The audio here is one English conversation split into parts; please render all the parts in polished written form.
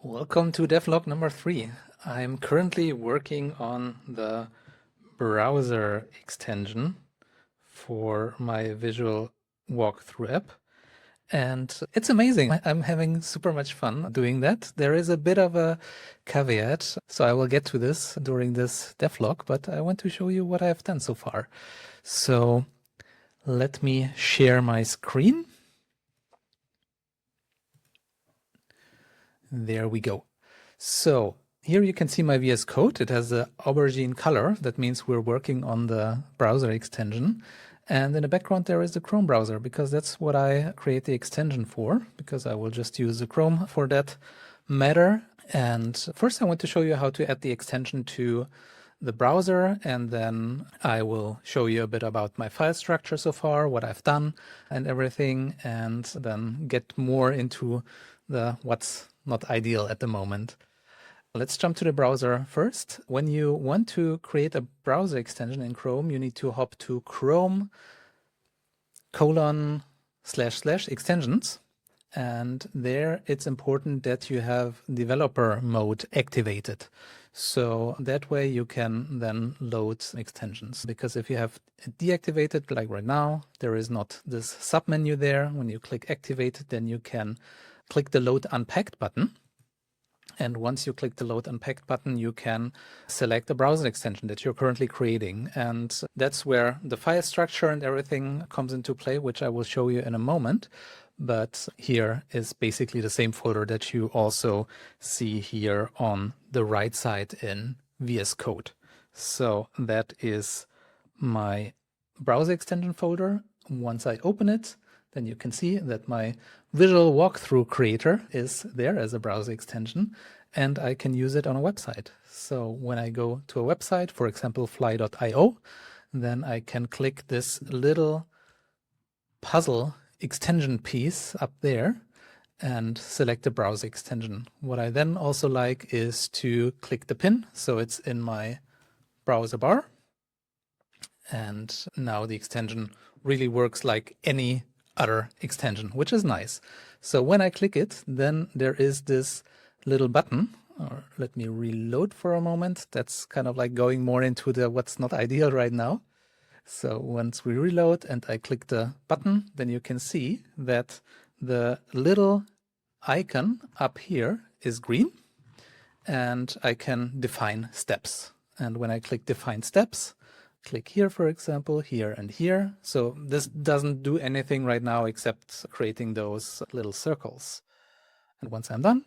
Welcome to DevLog number 3. I'm currently working on the browser extension for my visual walkthrough app. And it's amazing. I'm having super much fun doing that. There is a bit of a caveat, so I will get to this during this devlog, but I want to show you what I've done so far. So let me share my screen. There we go. So here you can see my VS Code. It has the aubergine color. That means we're working on the browser extension. And in the background, there is the Chrome browser because that's what I create the extension for, because I will just use the Chrome for that matter. And first I want to show you how to add the extension to the browser, and then I will show you a bit about my file structure so far, what I've done and everything, and then get more into the what's not ideal at the moment. Let's jump to the browser first. When you want to create a browser extension in Chrome, you need to hop to Chrome://extensions. And there it's important that you have developer mode activated. So that way you can then load extensions. Because if you have it deactivated, like right now, there is not this submenu there. When you click activate, then you can click the load unpacked button. And once you click the load unpacked button, you can select the browser extension that you're currently creating. And that's where the file structure and everything comes into play, which I will show you in a moment. But here is basically the same folder that you also see here on the right side in VS Code. So that is my browser extension folder. Once I open it, then you can see that my visual walkthrough creator is there as a browser extension, and I can use it on a website. So when I go to a website, for example, fly.io, then I can click this little puzzle extension piece up there and select the browser extension. What I then also like is to click the pin, so it's in my browser bar. And now the extension really works like any other extension, which is nice. So when I click it, then there is this little button, or let me reload for a moment. That's kind of like going more into the what's not ideal right now. So once we reload and I click the button, then you can see that the little icon up here is green, and I can define steps. And when I click define steps, click here, for example, here and here. So this doesn't do anything right now except creating those little circles. And once I'm done,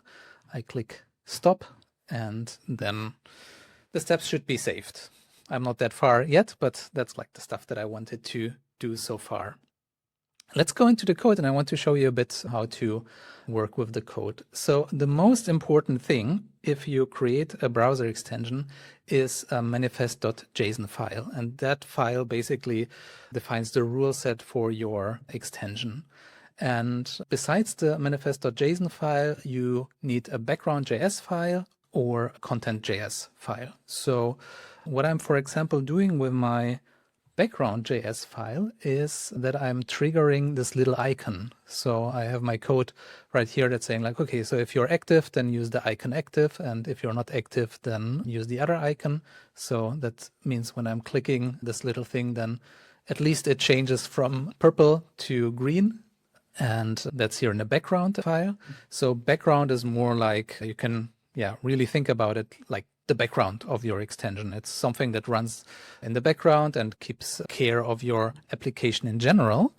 I click stop, and then the steps should be saved. I'm not that far yet, but that's like the stuff that I wanted to do so far. Let's go into the code, and I want to show you a bit how to work with the code. So the most important thing if you create a browser extension is a manifest.json file. And that file basically defines the rule set for your extension. And besides the manifest.json file, you need a background.js file or a content.js file. So what I'm, for example, doing with my background.js file is that I'm triggering this little icon. So I have my code right here that's saying like, okay, so if you're active, then use the icon active. And if you're not active, then use the other icon. So that means when I'm clicking this little thing, then at least it changes from purple to green. And that's here in the background file. So background is more like you can, really think about it like the background of your extension. It's something that runs in the background and keeps care of your application in general.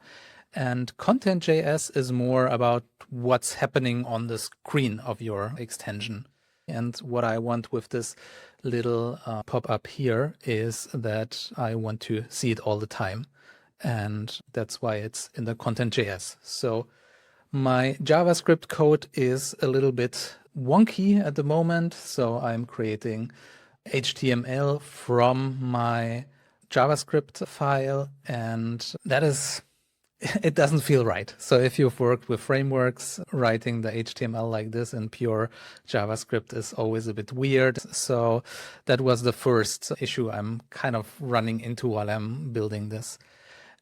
And content.js is more about what's happening on the screen of your extension. And what I want with this little pop-up here is that I want to see it all the time. And that's why it's in the content.js. So my JavaScript code is a little bit wonky at the moment. So I'm creating HTML from my JavaScript file, and that is, it doesn't feel right. So if you've worked with frameworks, writing the HTML like this in pure JavaScript is always a bit weird. So that was the first issue I'm kind of running into while I'm building this.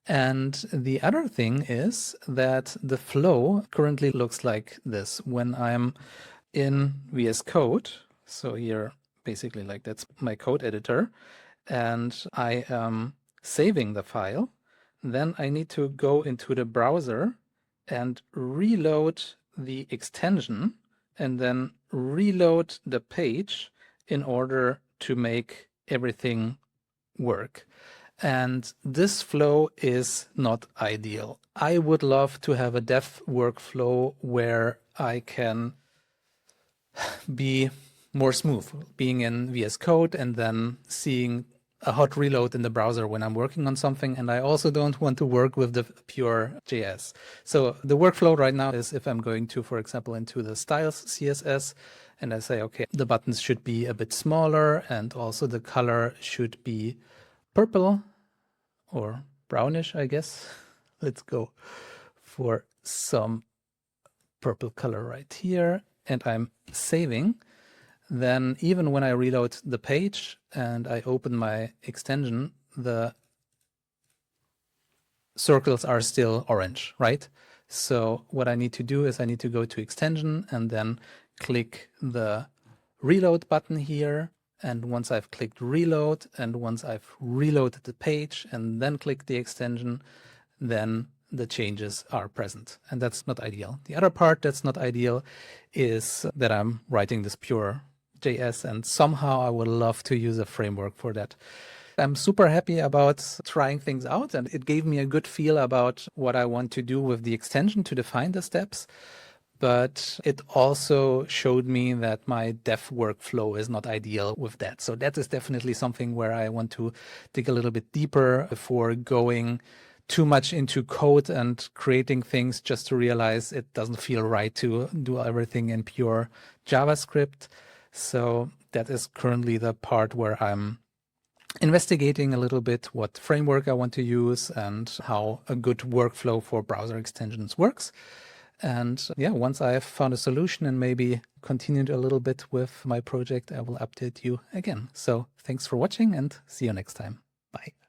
And the other thing is that the flow currently looks like this. When I'm in VS Code. So here, basically like that's my code editor, and I am saving the file. Then I need to go into the browser and reload the extension and then reload the page in order to make everything work. And this flow is not ideal. I would love to have a dev workflow where I can be more smooth, being in VS Code and then seeing a hot reload in the browser when I'm working on something. And I also don't want to work with the pure JS. So the workflow right now is if I'm going to, for example, into the styles CSS, and I say, okay, the buttons should be a bit smaller and also the color should be purple or brownish, I guess. Let's go for some purple color right here. And I'm saving. Then even when I reload the page and I open my extension, the circles are still orange, right? So what I need to do is I need to go to extension and then click the reload button here. And once I've clicked reload and once I've reloaded the page and then click the extension, then the changes are present. And that's not ideal. The other part that's not ideal is that I'm writing this pure JS, and somehow I would love to use a framework for that. I'm super happy about trying things out, and it gave me a good feel about what I want to do with the extension to define the steps. But it also showed me that my dev workflow is not ideal with that. So that is definitely something where I want to dig a little bit deeper before going too much into code and creating things just to realize it doesn't feel right to do everything in pure JavaScript. So that is currently the part where I'm investigating a little bit what framework I want to use and how a good workflow for browser extensions works. And yeah, once I have found a solution and maybe continued a little bit with my project, I will update you again. So thanks for watching and see you next time. Bye.